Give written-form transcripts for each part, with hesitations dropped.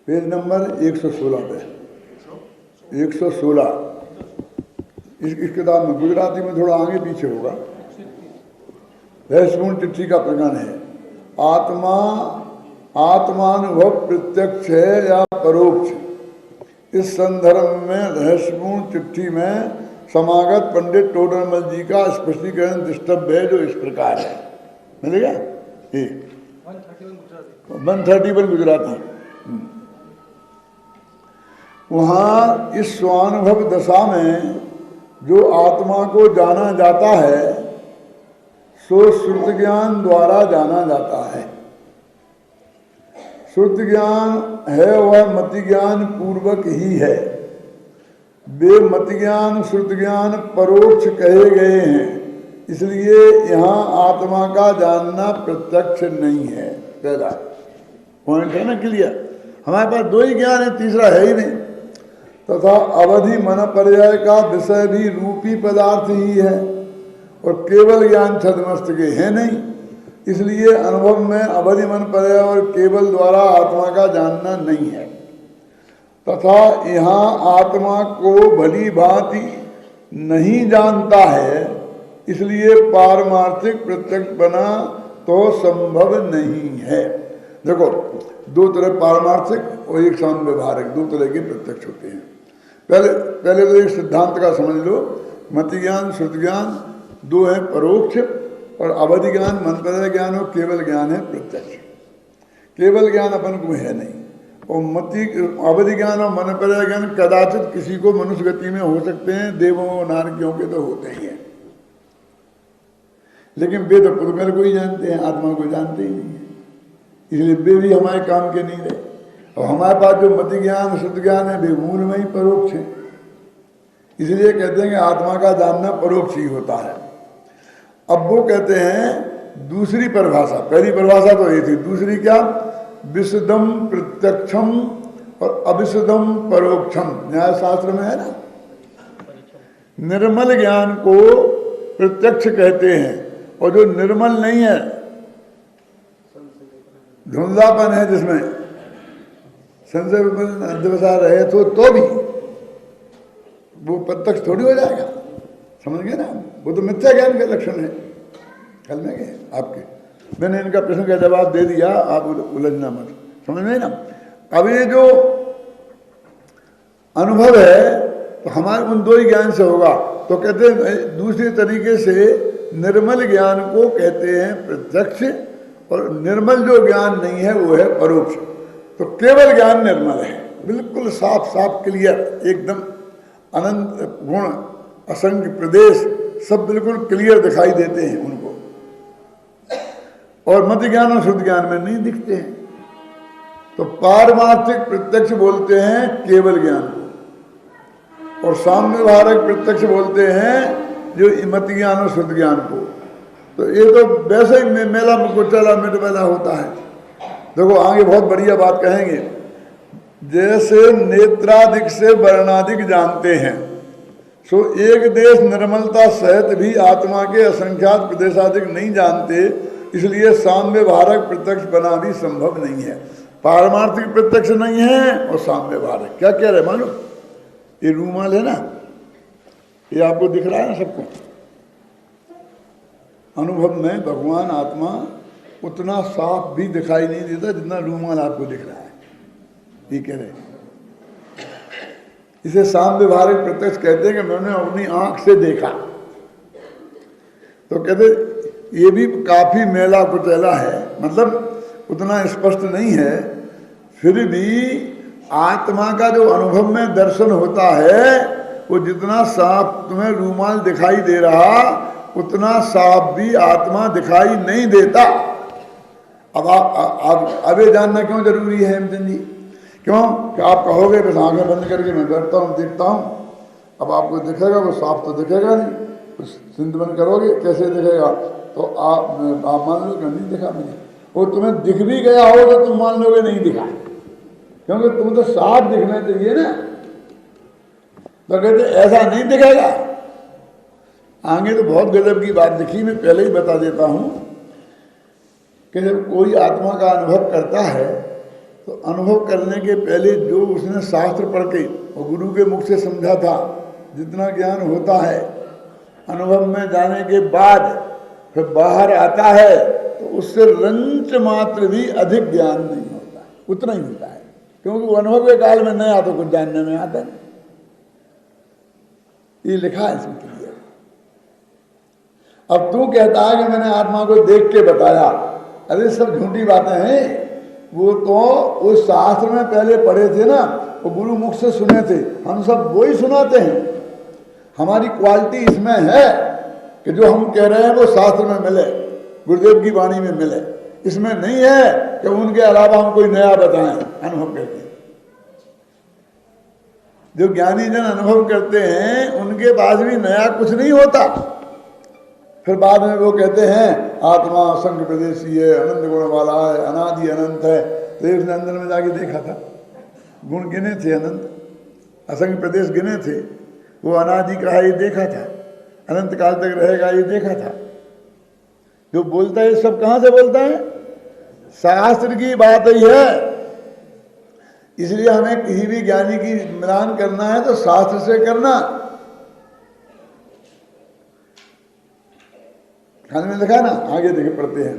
Page number 116 पे 116 इस किताब में, गुजराती में थोड़ा आगे पीछे होगा। रहस्यपूर्ण चिट्ठी का प्रकरण है। आत्मा आत्मानुभव प्रत्यक्ष है या परोक्ष। इस संदर्भ में रहस्यपूर्ण चिट्ठी में समागत पंडित टोडरमल जी का स्पष्टीकरण दृष्टव्य है, जो इस प्रकार है। मिलेगा 131 गुजराती। वहाँ इस स्वानुभव दशा में जो आत्मा को जाना जाता है सो श्रुत ज्ञान द्वारा जाना जाता है। श्रुत ज्ञान है वह मति ज्ञान पूर्वक ही है। वे मति ज्ञान श्रुत ज्ञान परोक्ष कहे गए हैं, इसलिए यहाँ आत्मा का जानना प्रत्यक्ष नहीं है। पहला पॉइंट है ना क्लियर। हमारे पास दो ही ज्ञान है, तीसरा है ही नहीं। तथा अवधि मन पर्याय का विषय भी रूपी पदार्थ ही है और केवल ज्ञान छद्मस्त के है नहीं, इसलिए अनुभव में अवधि मन पर्याय और केवल द्वारा आत्मा का जानना नहीं है। तथा यहाँ आत्मा को भली भांति नहीं जानता है, इसलिए पारमार्थिक प्रत्यक्ष बना तो संभव नहीं है। देखो, दो तरह पारमार्थिक और एक साम व्यवहारिक, दो तरह के प्रत्यक्ष होते हैं। पहले तो एक सिद्धांत का समझ लो, मति ज्ञान श्रुत ज्ञान दो है परोक्ष, और अवधि ज्ञान मनपर्याय ज्ञान और केवल ज्ञान है प्रत्यक्ष। केवल ज्ञान अपन को है नहीं, और मति अवधि ज्ञान और मनपर्याय ज्ञान कदाचित किसी को मनुष्य गति में हो सकते हैं, देवों और नारकियों के तो होते ही हैं, लेकिन वे तो पुरुष को ही जानते हैं, आत्मा को जानते ही नहीं है, इसलिए वे भी हमारे काम के नहीं रहे। और हमारे पास जो मति ज्ञान शुद्ध ज्ञान है वे मूल में ही परोक्ष है, इसलिए कहते हैं कि आत्मा का जानना परोक्ष ही होता है। अब वो कहते हैं दूसरी परिभाषा, पहली परिभाषा तो ये थी, दूसरी क्या, विशुद्धम प्रत्यक्षम और अविशुद्धम परोक्षम। न्याय शास्त्र में है ना, निर्मल ज्ञान को प्रत्यक्ष कहते हैं, और जो निर्मल नहीं है, धुंधलापन है जिसमें संशय अंधविश्वास रहे तो भी वो प्रत्यक्ष थोड़ी हो जाएगा। समझ गए ना, वो तो मिथ्या ज्ञान के लक्षण है। कल में गए आपके, मैंने इनका प्रश्न का जवाब दे दिया, आप उलझना मत, समझ में ना। अब ये जो अनुभव है तो हमारे उन दो ही ज्ञान से होगा, तो कहते हैं दूसरे तरीके से निर्मल ज्ञान को कहते हैं प्रत्यक्ष, और निर्मल जो ज्ञान नहीं है वो है परोक्ष। तो केवल ज्ञान निर्मल है, बिल्कुल साफ साफ क्लियर, एकदम अनंत गुण असंख्य प्रदेश सब बिल्कुल क्लियर दिखाई देते हैं उनको, और मति ज्ञान और शुद्ध ज्ञान में नहीं दिखते हैं। तो पारमार्थिक प्रत्यक्ष बोलते हैं केवल ज्ञान को, और साम्य व्यवहारिक प्रत्यक्ष बोलते हैं जो मति ज्ञान और शुद्ध ज्ञान को। तो ये तो वैसे ही मेला मुकुटला मिटमेला होता है। देखो आगे बहुत बढ़िया बात कहेंगे, जैसे नेत्रादिक से वर्णादिक जानते हैं, सो एक देश निर्मलता सहित भी आत्मा के असंख्यात प्रदेशादिक नहीं जानते, इसलिए साम्य व्यवहारक प्रत्यक्ष बना भी संभव नहीं है। पारमार्थिक प्रत्यक्ष नहीं है और साम्य व्यवहारक। क्या कह रहे मानो, ये रूमाल है ना, ये आपको दिख रहा है ना सबको, अनुभव में भगवान आत्मा उतना साफ भी दिखाई नहीं देता जितना रूमाल आपको दिख रहा है, ये कह रहे। इसे साम्य व्यवहारिक प्रत्यक्ष कहते हैं कि मैंने अपनी आंख से देखा। तो कहते ये भी काफी मेला कुचैला है, मतलब उतना स्पष्ट नहीं है, फिर भी आत्मा का जो अनुभव में दर्शन होता है वो जितना साफ तुम्हें रूमाल दिखाई दे रहा उतना साफ भी आत्मा दिखाई नहीं देता। अब अब ये जानना क्यों जरूरी है हेमचंद जी? क्यों कि आप कहोगे बस आंखें बंद करके मैं बैठता हूँ देखता हूँ, अब आपको दिखेगा वो साफ तो दिखेगा नहीं, सिंध बंद करोगे कैसे दिखेगा? तो आप मान लो कि नहीं दिखा मुझे, वो तुम्हें दिख भी गया हो तो तुम मान लोगे नहीं दिखा, क्योंकि तुम तो साफ दिखना चाहिए ना। तो कहते ऐसा नहीं दिखेगा। आगे तो बहुत गजब की बात दिखी, मैं पहले ही बता देता हूँ कि जब कोई आत्मा का अनुभव करता है तो अनुभव करने के पहले जो उसने शास्त्र पढ़ के और गुरु के मुख से समझा था, जितना ज्ञान होता है, अनुभव में जाने के बाद फिर बाहर आता है तो उससे रंच मात्र भी अधिक ज्ञान नहीं होता, उतना ही होता है, क्योंकि वो अनुभव के काल में नया तो कुछ जानने में आता नहीं। ये लिखा है इसमें क्लियर। अब तू कहता है कि मैंने आत्मा को देख के बताया, अरे सब झूठी बातें हैं। वो तो उस शास्त्र में पहले पढ़े थे ना, वो गुरु मुख से सुने थे, हम सब वो ही सुनाते हैं। हमारी क्वालिटी इसमें है कि जो हम कह रहे हैं वो शास्त्र में मिले, गुरुदेव की वाणी में मिले। इसमें नहीं है कि उनके अलावा हम कोई नया बताएं अनुभव करके। जो ज्ञानी जन अनुभव करते हैं उनके पास भी नया कुछ नहीं होता। फिर बाद में वो कहते हैं आत्मा असंख्य प्रदेशी है, अनंत गुण वाला है, अनादि अनंत है। तो उसने अंदर में जाके देखा था, गुण गिने थे, अनंत असंख्य प्रदेश गिने थे, वो अनादि का है ये देखा था, अनंत काल तक रहेगा ये देखा था। जो बोलता है सब कहां से बोलता है? शास्त्र की बात ही है। इसलिए हमें किसी भी ज्ञानी की मिलान करना है तो शास्त्र से करना। खाने में लिखा ना, आगे देखे पढ़ते हैं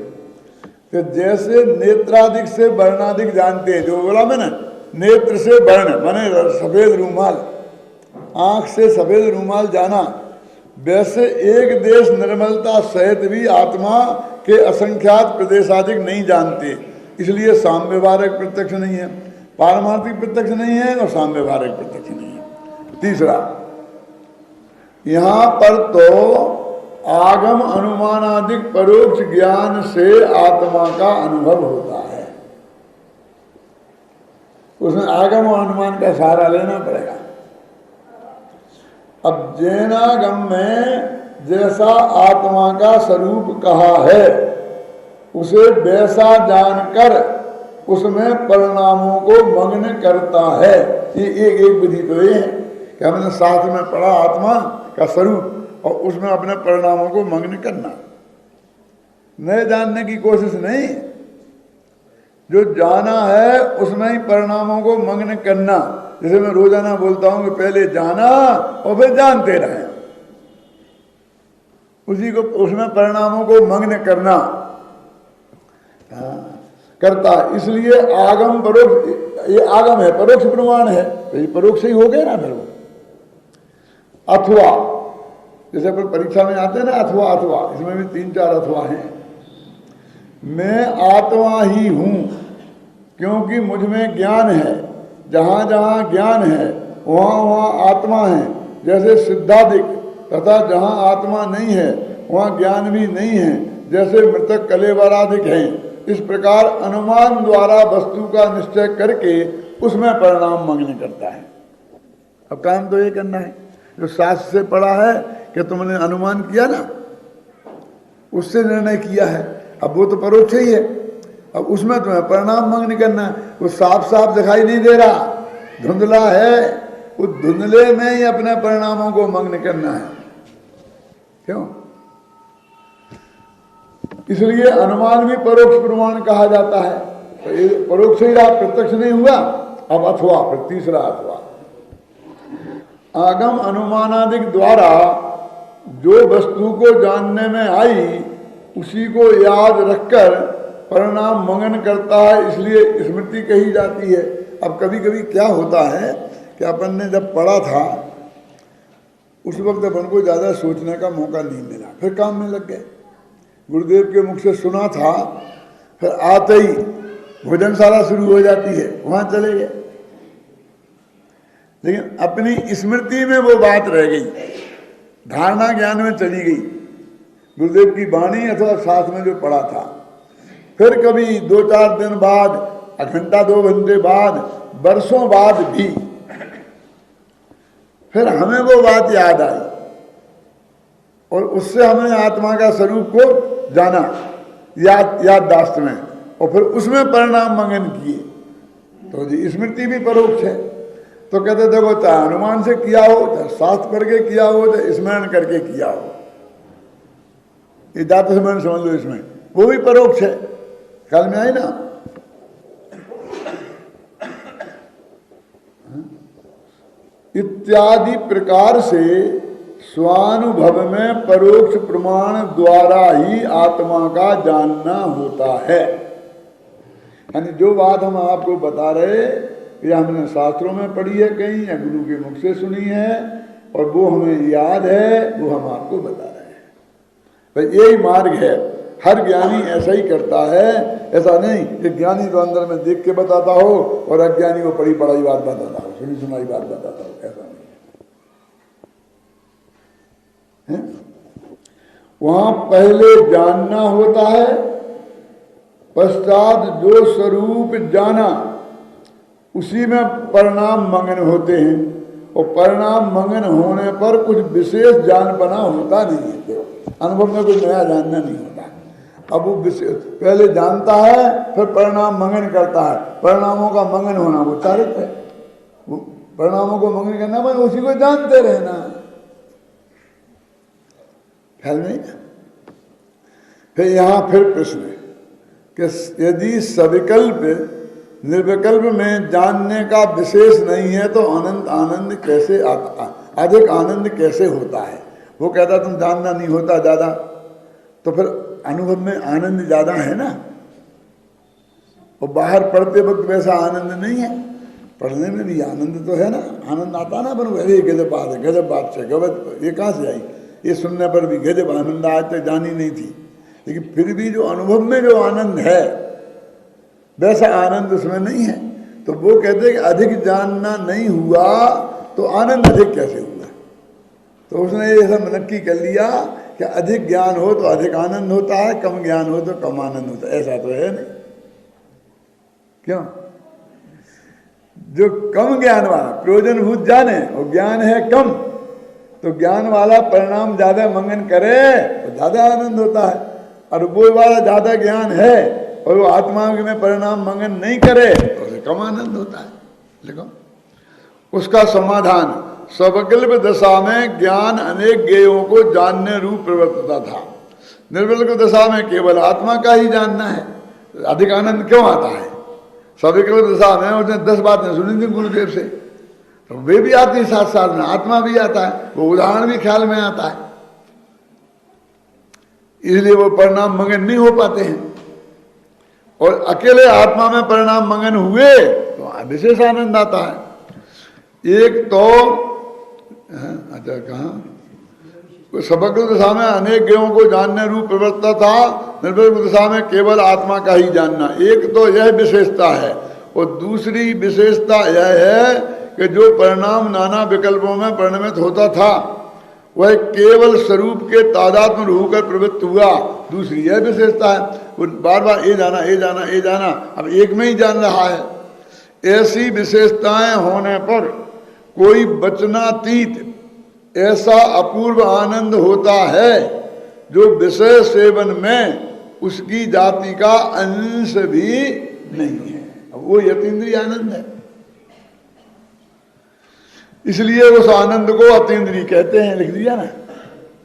कि जैसे नेत्रादिक से वर्णादिक जानते हैं, जो बोला मैंने, नेत्र से वर्ण माने सफेद रूमाल, आंख से सफेद रूमाल जाना, वैसे एक देश निर्मलता सहित भी आत्मा के असंख्यात प्रदेशाधिक नहीं जानते। इसलिए साम्यवारक प्रत्यक्ष नहीं है, पारमार्थिक प्रत्यक्ष नहीं है और साम्यवारक प्रत्यक्ष नहीं है। तीसरा, यहां पर तो आगम अनुमानादिक परोक्ष ज्ञान से आत्मा का अनुभव होता है। उसमें आगम और अनुमान का सहारा लेना पड़ेगा। अब जैनागम में जैसा आत्मा का स्वरूप कहा है उसे वैसा जानकर उसमें परिणामों को मग्न करता है। ये एक विधि तो ये है कि हमने शास्त्र में पढ़ा आत्मा का स्वरूप और उसमें अपने परिणामों को मग्न करना, नए जानने की कोशिश नहीं। जो जाना है उसमें ही परिणामों को मग्न करना। जैसे मैं रोजाना बोलता हूं कि पहले जाना और फिर जानते रहे, उसी को उसमें परिणामों को मग्न करना करता। इसलिए आगम परोक्ष, ये आगम है, परोक्ष प्रमाण है, तो ये परोक्ष ही हो गए ना। फिर वो अथवा, जैसे अपन परीक्षा में आते हैं ना, अथवा अथवा, इसमें भी 3-4 अथवा हैं। मैं आत्मा ही हूं क्योंकि मुझ में ज्ञान है, जहां जहां ज्ञान है वहां वहां आत्मा है। जैसे सिद्धादिक तथा जहां आत्मा नहीं है वहां ज्ञान भी नहीं है, जैसे मृतक कलेवराधिक हैं। इस प्रकार अनुमान द्वारा वस्तु का निश्चय करके उसमें परिणाम मग्न करता है। अब काम तो ये करना है जो शास्त्र से पढ़ा है कि तुमने अनुमान किया ना, उससे निर्णय किया है, अब वो तो परोक्ष ही है। अब उसमें तुम्हें परिणाम मग्न करना है। वो साफ साफ दिखाई नहीं दे रहा, धुंधला है, उस धुंधले में ही अपने परिणामों को मग्न करना है। क्यों? इसलिए अनुमान भी परोक्ष प्रमाण कहा जाता है। तो ये परोक्ष ही रहा, प्रत्यक्ष नहीं हुआ। अब अथवा, फिर तीसरा अथवा, आगम अनुमानादिक द्वारा जो वस्तु को जानने में आई उसी को याद रखकर परिणाम मगन करता है, इसलिए स्मृति कही जाती है। अब कभी कभी क्या होता है कि अपन ने जब पढ़ा था उस वक्त अपन को ज़्यादा सोचने का मौका नहीं मिला, फिर काम में लग गए। गुरुदेव के मुख से सुना था, फिर आते ही भोजनशाला शुरू हो जाती है, वहाँ चले गए। लेकिन अपनी स्मृति में वो बात रह गई, धारणा ज्ञान में चली गई, गुरुदेव की वाणी अथवा शास्त्र में जो पढ़ा था। फिर कभी 2-4 दिन बाद, घंटा 2 घंटे बाद, वर्षों बाद भी फिर हमें वो बात याद आई और उससे हमने आत्मा का स्वरूप को जाना याददाश्त में, और फिर उसमें परिणाम मगन किए। तो जी स्मृति भी परोक्ष है। तो कहते देखो, चाहे अनुमान से किया हो, चाहे शास्त्र करके किया हो, चाहे स्मरण करके किया हो, ये जात स्मरण समझ लो, इसमें वो भी परोक्ष है। कल में आई ना, इत्यादि प्रकार से स्वानुभव में परोक्ष प्रमाण द्वारा ही आत्मा का जानना होता है। यानी जो बात हम आपको बता रहे या हमने शास्त्रों में पढ़ी है कहीं या गुरु के मुख से सुनी है और वो हमें याद है, वो हम आपको बता रहे हैं। भाई यही मार्ग है, हर ज्ञानी ऐसा ही करता है। ऐसा नहीं कि ज्ञानी तो अंदर में देख के बताता हो और अज्ञानी को पढ़ी पढ़ाई बात बताता हो, सुनी सुनाई बात बताता हो, ऐसा नहीं है। वहां पहले जानना होता है, पश्चात जो स्वरूप जाना उसी में परिणाम मंगन होते हैं, और परिणाम मंगन होने पर कुछ विशेष जान बना होता नहीं है। अनुभव में कुछ नया जानना नहीं होता। अब वो पहले जानता है फिर परिणाम मंगन करता है। परिणामों का मंगन होना वो चारित्र है। वो परिणामों को मंगन करना मैं उसी को जानते रहना, ख्याल नहीं। फिर यहां फिर प्रश्न है कि यदि सविकल्प निर्विकल्प में जानने का विशेष नहीं है तो आनंद कैसे आता, अधिक आनंद कैसे होता है? वो कहता तुम जानना नहीं होता ज्यादा, तो फिर अनुभव में आनंद ज्यादा है ना। और बाहर पढ़ते वक्त वैसा आनंद नहीं है, पढ़ने में भी आनंद तो है ना, आनंद आता ना। पर अरे गजब बात है, गजब बात से गजब, ये कहाँ से आई? ये सुनने पर भी गजब आनंद आज तक जानी नहीं थी। लेकिन फिर भी जो अनुभव में जो आनंद है वैसा आनंद उसमें नहीं है। तो वो कहते हैं कि अधिक जानना नहीं हुआ तो आनंद अधिक कैसे हुआ? तो उसने ये सब नक्की कर लिया कि अधिक ज्ञान हो तो अधिक आनंद होता है, कम ज्ञान हो तो कम आनंद होता है। ऐसा तो है नहीं। क्यों? जो कम ज्ञान वाला प्रयोजनभूत जाने और ज्ञान है कम, तो ज्ञान वाला परिणाम ज्यादा मंगन करे तो ज्यादा आनंद होता है। और वो वाला ज्यादा ज्ञान है और वो आत्मा में परिणाम मंगन नहीं करे तो उसे कम आनंद होता है। देखो उसका समाधान, सविकल्प दशा में ज्ञान अनेक ज्ञेयों को जानने रूप प्रवर्तता था। निर्विकल्प दशा में केवल आत्मा का ही जानना है। अधिक आनंद क्यों आता है? सविकल्प दशा में उसने 10 बातें सुनी थी गुरुदेव से, तो वे भी आती है साथ साथ में, आत्मा भी आता है, वो उदाहरण भी ख्याल में आता है, इसलिए वो परिणाम मंगन नहीं हो पाते हैं। और अकेले आत्मा में परिणाम मंगन हुए तो विशेष आनंद आता है। एक तो अच्छा कहा सविकल्प दशा में अनेक ज्ञेयों को जानने रूप प्रवृत्ता था, निर्विकल्प दशा में केवल आत्मा का ही जानना। एक तो यह विशेषता है, और दूसरी विशेषता यह है कि जो परिणाम नाना विकल्पों में परिणमित होता था वह केवल स्वरूप के तादात्म्य में होकर प्रवृत्त हुआ। दूसरी यह विशेषता है, वो बार बार ये जाना ये जाना ये जाना, अब एक में ही जान रहा है। ऐसी विशेषताएं होने पर कोई वचनातीत ऐसा अपूर्व आनंद होता है जो विषय सेवन में उसकी जाति का अंश भी नहीं है। वो यतीन्द्रिय आनंद है। इसलिए उस आनंद को अतीन्द्रिय कहते हैं। लिख दिया ना,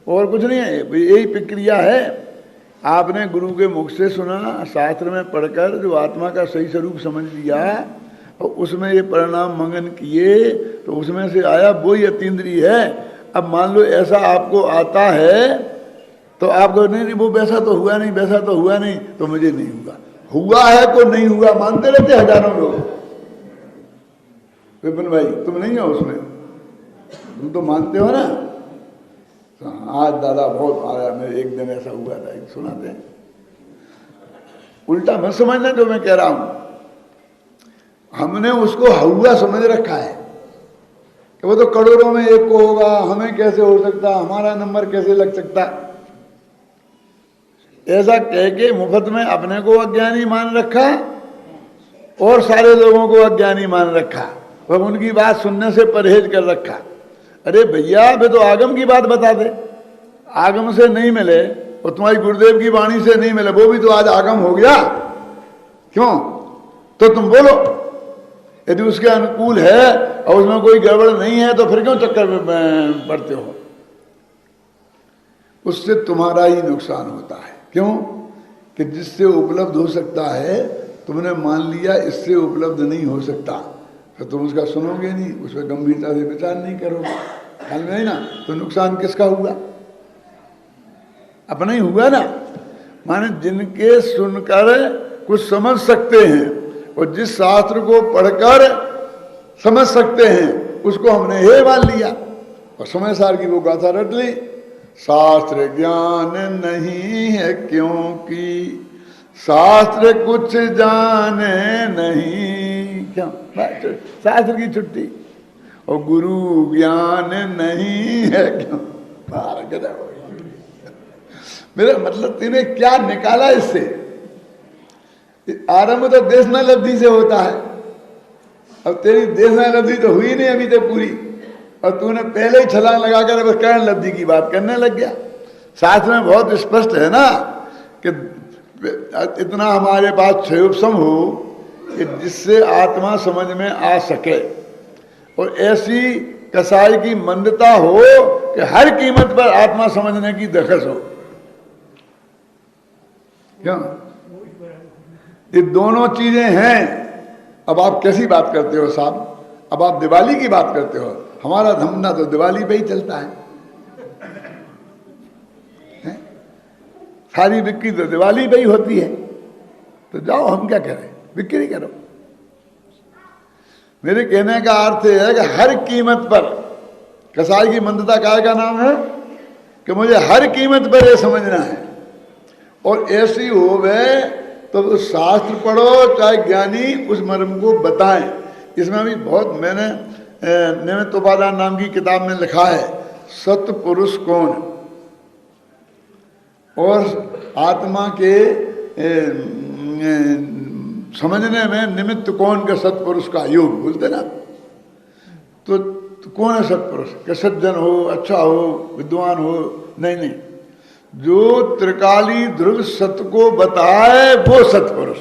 और कुछ नहीं है, यही प्रक्रिया है। आपने गुरु के मुख से सुना, शास्त्र में पढ़कर जो आत्मा का सही स्वरूप समझ लिया और उसमें ये परिणाम मंगन किए तो उसमें से आया वही अतीन्द्रिय है। अब मान लो ऐसा आपको आता है तो आपको नहीं वो वैसा तो हुआ नहीं, वैसा तो हुआ नहीं, तो मुझे नहीं हुआ। हुआ है को नहीं हुआ मानते रहते हजारों लोग। विपिन भाई तुम नहीं हो उसमें, तुम तो मानते हो ना। तो आज दादा बहुत आ रहा, मेरे एक दिन ऐसा हुआ था, सुनाते हैं। उल्टा मत समझना जो मैं कह रहा हूं, हमने उसको हुआ समझ रखा है कि वो तो करोड़ों में एक को होगा, हमें कैसे हो सकता, हमारा नंबर कैसे लग सकता। ऐसा कह के मुफ्त में अपने को अज्ञानी मान रखा और सारे लोगों को अज्ञानी मान रखा और उनकी बात सुनने से परहेज कर रखा। अरे भैया वे तो आगम की बात बता दे, आगम से नहीं मिले और तुम्हारी गुरुदेव की वाणी से नहीं मिले, वो भी तो आज आगम हो गया। क्यों? तो तुम बोलो, यदि उसके अनुकूल है और उसमें कोई गड़बड़ नहीं है तो फिर क्यों चक्कर में पड़ते हो? उससे तुम्हारा ही नुकसान होता है। क्यों? कि जिससे उपलब्ध हो सकता है तुमने मान लिया इससे उपलब्ध नहीं हो सकता। तो तुम उसका सुनोगे नहीं, उस पर गंभीरता से विचार नहीं करोगे, ख्याल में है ना, तो नुकसान किसका हुआ? अपना ही हुआ ना। माने जिनके सुनकर कुछ समझ सकते हैं और जिस शास्त्र को पढ़कर समझ सकते हैं उसको हमने हे मान लिया और समय सार की वो गाथा रट ली। शास्त्र ज्ञान नहीं है क्योंकि शास्त्र कुछ जाने नहीं, क्यों शास्त्र की छुट्टी, और गुरु ज्ञान नहीं है क्यों। मेरा मतलब तूने क्या निकाला इससे? आरंभ तो देशना लब्धि से होता है, अब तेरी देशना लब्धि तो हुई नहीं अभी तक पूरी, और तूने पहले ही छलांग लगाकर बस कर्ण लब्धि की बात करने लग गया। शास्त्र में बहुत स्पष्ट है ना कि इतना हमारे पास क्षयोपशम हो कि जिससे आत्मा समझ में आ सके, और ऐसी कसाई की मंदता हो कि हर कीमत पर आत्मा समझने की दखस हो। क्यों? ये दोनों चीजें हैं। अब आप कैसी बात करते हो साहब? अब आप दिवाली की बात करते हो, हमारा धंधा तो दिवाली पे ही चलता है? सारी बिक्री तो दिवाली पे ही होती है, तो जाओ हम क्या करें, बिक्री करो। मेरे कहने का अर्थ है कि हर कीमत पर, कसाई की मंदता काय का नाम है कि मुझे हर कीमत पर यह समझना है, और ऐसी हो वे तो उस शास्त्र पढ़ो चाहे ज्ञानी उस मर्म को बताएं। इसमें भी बहुत मैंने निमित्त उपादान नाम की किताब में लिखा है सत्पुरुष कौन, और आत्मा के समझने में निमित्त कौन के सत्पुरुष का योग बोलते ना। तो कौन है सत्पुरुष? कि सज्जन हो, अच्छा हो, विद्वान हो? नहीं नहीं, जो त्रिकाली ध्रुव सत्य को बताए वो सत्पुरुष।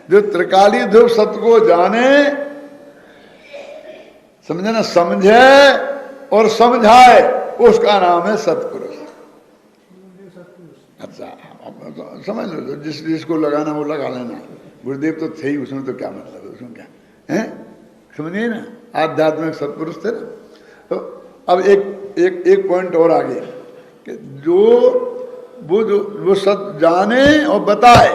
जो त्रिकाली ध्रुव सत्य को जाने, समझे ना, समझे और समझाए, उसका नाम है सत्पुरुष। अच्छा समझ लो, जिसको लगाना वो लगा लेना। गुरुदेव तो थे ही, उसमें तो क्या मतलब है, उसमें क्या है, समझिए ना, आध्यात्मिक सत्पुरुष थे ना। तो अब एक पॉइंट और आगे कि वो सत्य जाने और बताए,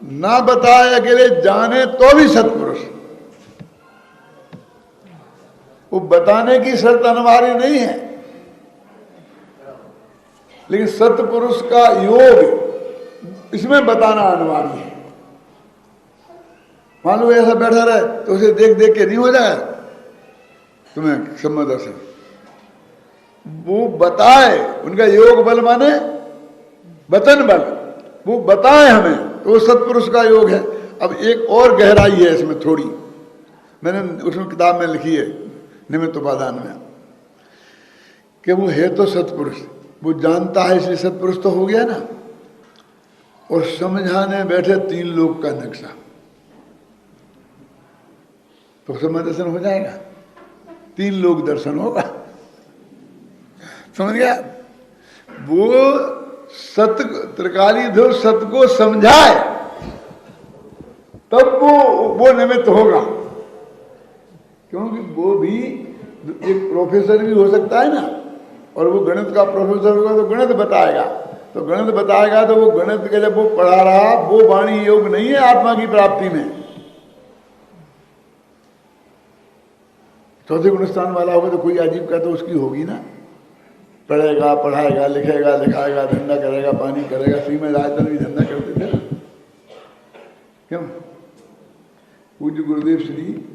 ना बताए अकेले जाने तो भी सत्पुरुष। वो बताने की शर्त अनिवार्य नहीं है, लेकिन सत्पुरुष का योग इसमें बताना अनिवार्य है। मान लो ऐसा बैठा रहे तो उसे देख देख के नहीं हो जाए तुम्हें सम्मत दर्शन। वो बताए, उनका योग बल माने वचन बल, वो बताए हमें, तो वो सत्पुरुष का योग है। अब एक और गहराई है इसमें थोड़ी, मैंने उसमें किताब में लिखी है निमित्त उपादान में, कि वो है तो सत्पुरुष, वो जानता है इसलिए सत्पुरुष तो हो गया ना। और समझाने बैठे 3 लोग का नक्शा, तो समय दर्शन हो जाएगा, 3 लोग दर्शन होगा, समझ गया। वो सत्य, त्रिकाली ध्रुव सत्य को समझाए तब वो निमित्त होगा, क्योंकि वो भी एक प्रोफेसर भी हो सकता है ना, और वो गणित का प्रोफेसर होगा तो गणित बताएगा, तो गणित बताएगा तो वो गणित के जब वो पढ़ा रहा, वो वाणी योग नहीं है आत्मा की प्राप्ति में। चौथे गुण स्थान वाला होगा तो कोई अजीब का तो उसकी होगी ना, पढ़ेगा, पढ़ाएगा, लिखेगा, लिखाएगा, धंधा करेगा, पानी करेगा। श्रीमद आयतन भी धंधा करते थे ना, क्यों? पूज्य गुरुदेव श्री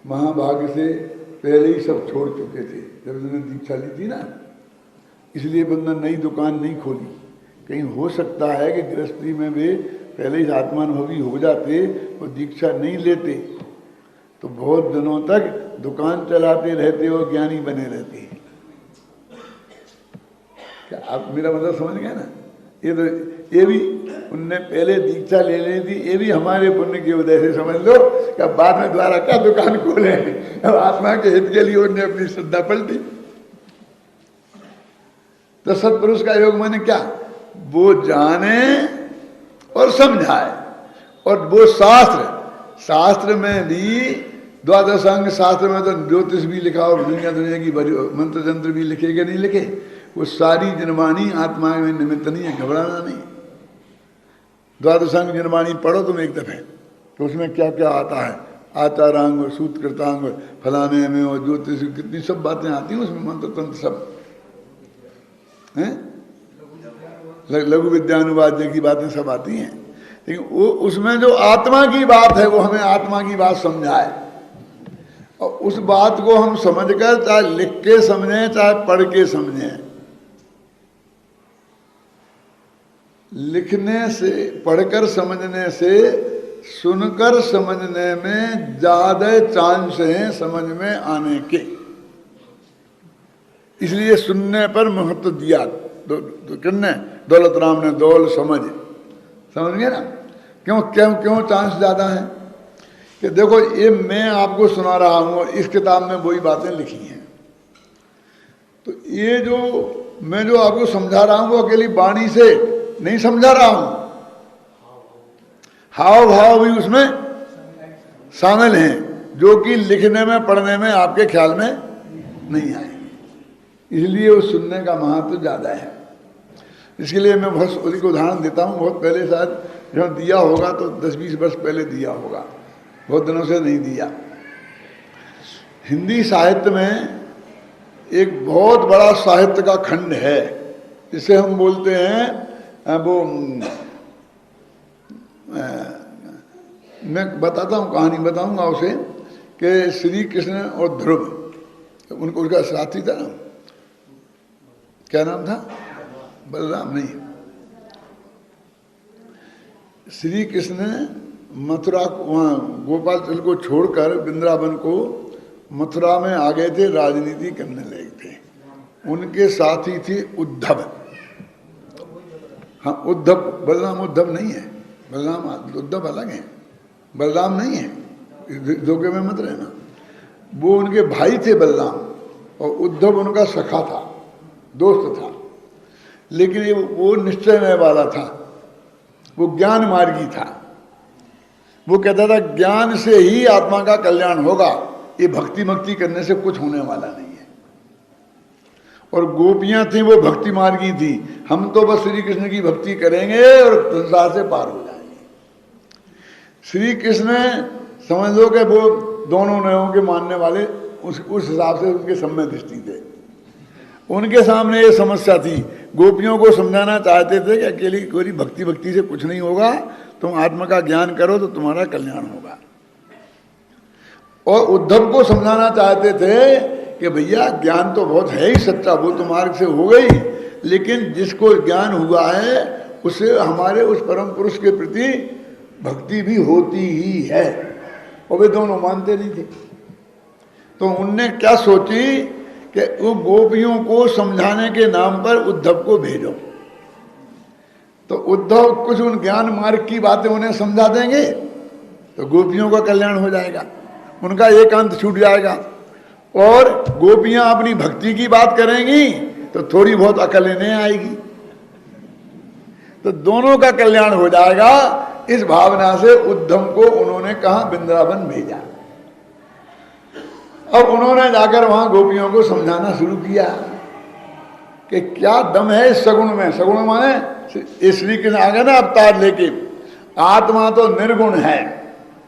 महाभाग्य से पहले ही सब छोड़ चुके थे जब उन्होंने दीक्षा ली थी ना, इसलिए बंदा नई दुकान नहीं खोली। कहीं हो सकता है कि गृहस्थी में वे पहले ही आत्मानुभवी हो जाते और दीक्षा नहीं लेते तो बहुत दिनों तक दुकान चलाते रहते और ज्ञानी बने रहते। क्या आप मेरा मतलब समझ गए ना? ये भी उनने पहले दीक्षा ले ली थी, ये भी हमारे पुण्य की वजह से समझ लो कि बाद में द्वारा क्या दुकान खोले, अब आत्मा के हित के लिए उन्होंने अपनी श्रद्धा पलटी। तो सत्पुरुष का योग माने क्या? वो जाने और समझाए, और वो शास्त्र शास्त्र में भी द्वादश अंग शास्त्र में तो ज्योतिष भी लिखा और दुनिया दुनिया की मंत्र तंत्र भी लिखे कि नहीं लिखे, वो सारी निर्वाणी आत्मा में निमित्त नहीं है, घबराना नहीं। द्वादश अंग निर्वाणी पढ़ो तुम एक दफे, तो उसमें क्या क्या आता है, आचारांग और सूत्रकृतांग और फलाने में और ज्योतिष, कितनी सब बातें आती हैं उसमें, मंत्र तंत्र सब हैं, लघु विद्यानुवाद की बातें सब आती हैं। लेकिन वो उसमें जो आत्मा की बात है वो हमें आत्मा की बात समझाए, और उस बात को हम समझकर चाहे लिख के समझें चाहे पढ़ के समझें, लिखने से पढ़कर समझने से सुनकर समझने में ज्यादा चांस हैं समझ में आने के, इसलिए सुनने पर महत्व दिया। किन्ने दौलत राम ने दौल समझ गए ना, क्यों क्यों क्यों चांस ज्यादा है कि देखो ये मैं आपको सुना रहा हूं और इस किताब में वही बातें लिखी हैं, तो ये जो मैं जो आपको समझा रहा हूं वो अकेली वाणी से नहीं समझा रहा हूं, हाव भाव भी उसमें शामिल हैं जो कि लिखने में पढ़ने में आपके ख्याल में नहीं आएंगे, इसलिए वो सुनने का महत्व ज्यादा है। इसके लिए मैं बहुत अधिक उदाहरण देता हूँ, बहुत पहले शायद जब दिया होगा तो 10-20 वर्ष पहले दिया होगा, बहुत दिनों से नहीं दिया। हिंदी साहित्य में एक बहुत बड़ा साहित्य का खंड है, जिसे हम बोलते हैं वो मैं बताता हूँ, कहानी बताऊंगा उसे, कि श्री कृष्ण और ध्रुव, उनको उसका साथी था ना, क्या नाम था, बलराम नहीं, श्री कृष्ण मथुरा वहाँ गोपाल चल को छोड़कर वृंदावन को मथुरा में आ गए थे, राजनीति करने लगे थे। उनके साथी थे उद्धव, हाँ उद्धव, बलराम उद्धव नहीं है, बलराम उद्धव अलग है, बलराम नहीं है, धोखे में मत रहना। वो उनके भाई थे बलराम, और उद्धव उनका सखा था, दोस्त था, लेकिन ये वो निश्चय नय वाला था, वो ज्ञान मार्गी था। वो कहता था ज्ञान से ही आत्मा का कल्याण होगा, ये भक्ति मक्ति करने से कुछ होने वाला नहीं है। और गोपियां थी वो भक्ति मार्गी थी, हम तो बस श्री कृष्ण की भक्ति करेंगे और संसार से पार हो जाएंगे। श्री कृष्ण समझ लो कि वो दोनों नयों के मानने वाले उस हिसाब से उनके सम्य दृष्टि थे। उनके सामने ये समस्या थी, गोपियों को समझाना चाहते थे कि अकेली कोई भक्ति से कुछ नहीं होगा, तुम आत्मा का ज्ञान करो तो तुम्हारा कल्याण होगा। और उद्धव को समझाना चाहते थे कि भैया ज्ञान तो बहुत है ही सच्चा, वो तो मार्ग से हो गई, लेकिन जिसको ज्ञान हुआ है उसे हमारे उस परम पुरुष के प्रति भक्ति भी होती ही है। और वे दोनों मानते नहीं थे, तो उनने क्या सोची कि वो गोपियों को समझाने के नाम पर उद्धव को भेजो, तो उद्धव कुछ उन ज्ञान मार्ग की बातें उन्हें समझा देंगे तो गोपियों का कल्याण हो जाएगा, उनका एकांत छूट जाएगा। और गोपियां अपनी भक्ति की बात करेंगी तो थोड़ी बहुत अकल इन्हें आएगी, तो दोनों का कल्याण हो जाएगा। इस भावना से उद्धव को उन्होंने कहा वृंदावन भेजा। अब उन्होंने जाकर वहां गोपियों को समझाना शुरू किया कि क्या दम है इस सगुण में। सगुण माने श्री कृष्ण आ गए ना अवतार लेके, आत्मा तो निर्गुण है,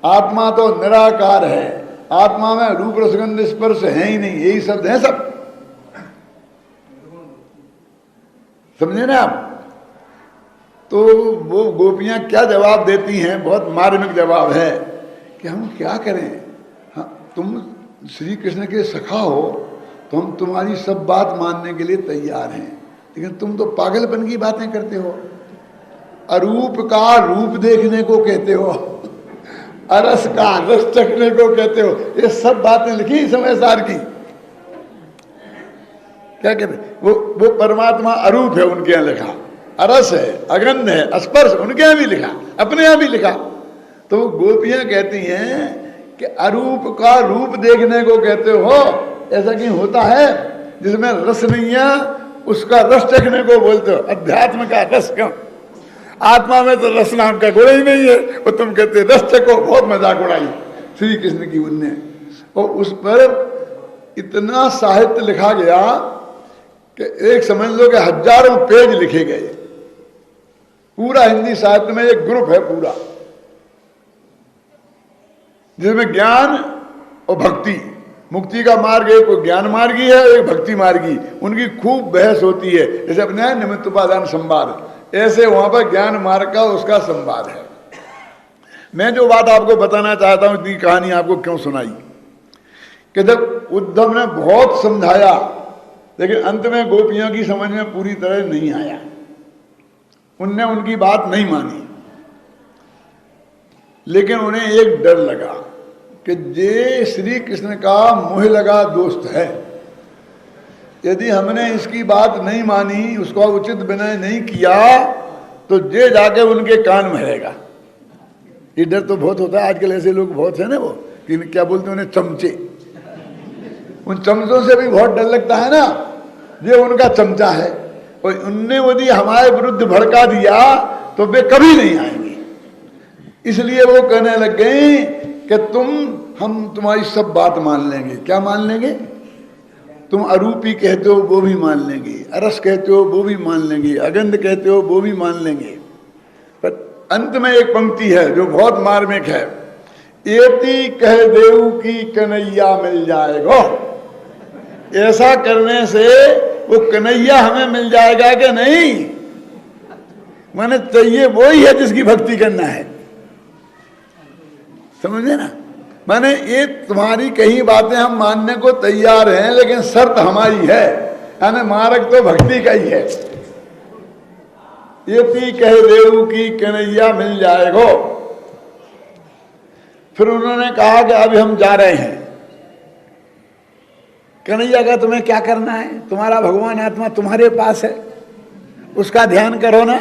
आत्मा तो निराकार है, आत्मा में रूप रसगंध स्पर्श है ही नहीं, यही शब्द है सब, समझे ना आप। तो वो गोपियां क्या जवाब देती हैं, बहुत मार्मिक जवाब है कि हम क्या करें, हाँ, तुम श्री कृष्ण के सखा हो तो हम तुम्हारी सब बात मानने के लिए तैयार हैं, लेकिन तुम तो पागलपन की बातें करते हो, अरूप का रूप देखने को कहते हो, अरस का रस चखने को कहते हो, ये सब बातें लिखी समय सार की। क्या कहते, वो परमात्मा अरूप है, उनके यहाँ लिखा, अरस है, अगंध है, स्पर्श उनके यहाँ भी लिखा, अपने यहाँ भी लिखा। तो गोपियां कहती हैं कि अरूप का रूप देखने को कहते हो, ऐसा क्यों होता है जिसमें रस नहीं है उसका रस चखने को बोलते हो, अध्यात्म का रस क्यों। आत्मा में तो रस नाम का गुण ही नहीं है। और तुम कहते रस चको, बहुत मजाक उड़ाई श्री कृष्ण की उनने। और उस पर इतना साहित्य लिखा गया कि एक समझ लो कि हजारों पेज लिखे गए। पूरा हिंदी साहित्य में एक ग्रुप है पूरा, जिसमें ज्ञान और भक्ति, मुक्ति का मार्ग एक ज्ञान मार्गी है, एक भक्ति मार्गी। उनकी खूब बहस होती है। जैसे अपने है निमित्त उपादान संवाद, ऐसे वहां पर ज्ञान मार्ग का उसका संवाद है। मैं जो बात आपको बताना चाहता हूं, इतनी कहानी आपको क्यों सुनाई कि जब उद्धव ने बहुत समझाया, लेकिन अंत में गोपियों की समझ में पूरी तरह नहीं आया, उनने उनकी बात नहीं मानी। लेकिन उन्हें एक डर लगा कि ये श्री कृष्ण का मोह लगा दोस्त है, यदि हमने इसकी बात नहीं मानी, उसका उचित विनय नहीं किया, तो ये जाके उनके कान में रहेगा। ये डर तो बहुत होता है आजकल, ऐसे लोग बहुत है ना, वो कि क्या बोलते हैं उन्हें, चमचे। उन चमचों से भी बहुत डर लगता है ना, ये उनका चमचा है। और उनने यदि हमारे विरुद्ध भड़का दिया तो वे कभी नहीं आएंगे। इसलिए वो कहने लग गए कि हम तुम्हारी सब बात मान लेंगे। क्या मान लेंगे? तुम अरूपी कहते हो वो भी मान लेंगे, अरस कहते हो वो भी मान लेंगे, अगंध कहते हो वो भी मान लेंगे। पर अंत में एक पंक्ति है जो बहुत मार्मिक है, एति कह देऊ की कन्हैया मिल जाएगा। ऐसा करने से वो कन्हैया हमें मिल जाएगा कि नहीं? माने चाहिए वो ही है जिसकी भक्ति करना है, समझे ना। माने ये तुम्हारी कई बातें हम मानने को तैयार हैं, लेकिन शर्त हमारी है, यानी मार्ग तो भक्ति का ही है। ये पी कह देऊ की कन्हैया मिल जाएगो। फिर उन्होंने कहा कि अभी हम जा रहे हैं। कन्हैया का तुम्हें क्या करना है? तुम्हारा भगवान आत्मा तुम्हारे पास है, उसका ध्यान करो ना।